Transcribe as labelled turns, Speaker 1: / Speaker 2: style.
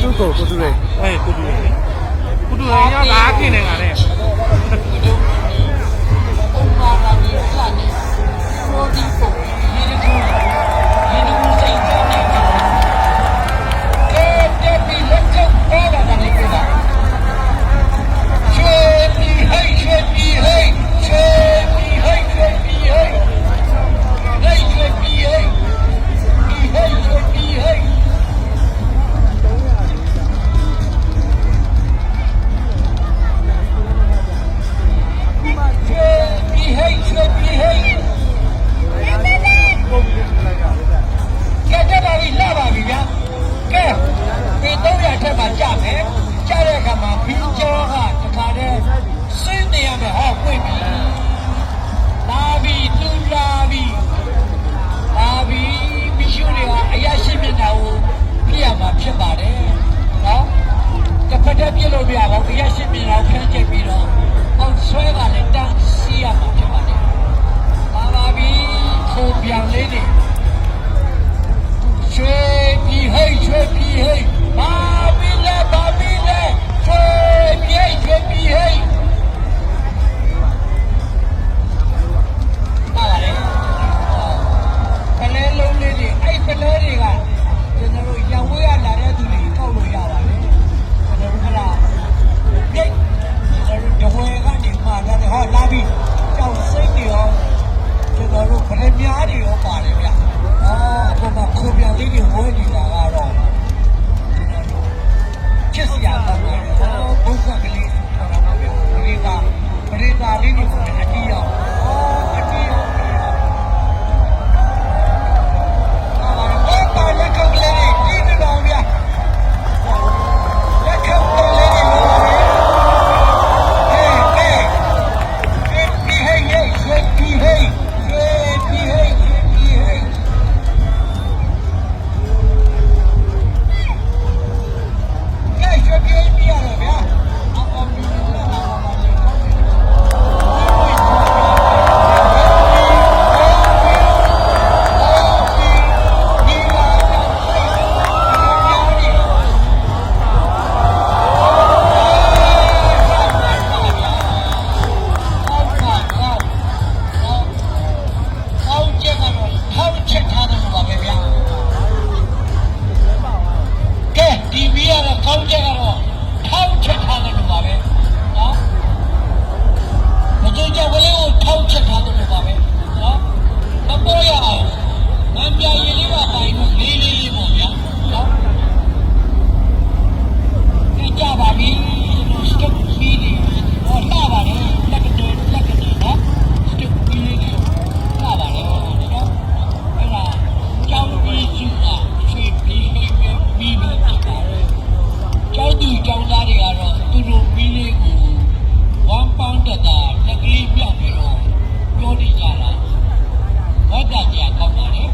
Speaker 1: သူ့ကိုတူရဲ
Speaker 2: ကိုတူရဲရောက်လာခင်နေကလည်း
Speaker 3: ဖြစ်ပါတယ်နော်တစ်ဖက်တည်းပြစ်လို့မရပါဘူးရရှိမြင်တော့ခန်းကျက်ပြီးတော့အောက်ဆွဲကလည်းတန်းစီးရမှာဖြစ်ပါတယ်ပါပြီခိုးပြန်လေးတွေရွှေပြည်ဟိတ်ရွှေပြည်ဟိတ်ပါပြီလေရွှေပြည်ဟိတ်ပါလေကလေးလုံးလေးတွေအဲ့ကလေးတွေကကျွန်တော်တို့ရံဝေးရလာတဲ့သူတွေကောက်လို့ရပါတယ်ကျွန်တော်တို့ကလာပြိတ်ကျွန်တော်တို့တဝဲကနေမှလာတယ်ဟောလာပြီကြောက်စိတ်တွေရောကျွန်တော်တို့ဗလက်များတွေရောပါတယ်ဗျအခုမှခိုးပြန်လေးတွေဝဲနေတာကတော့ကျွန်တော်တို့ချစ်စရာကောင်းတယ်ဘုက္ခကလေးထော်တာပါဗျပရိသလေးတွေကိုအတီးရောက်ကျောင်းသားတွေကတော့သူတို့မီးလေးကိုဝမ်ပေါင်းတက်တာလက်ကလေးမြောက်ပြီးတော့ပြောနေကြတာဝတ်တာကြကောင်းပါလေ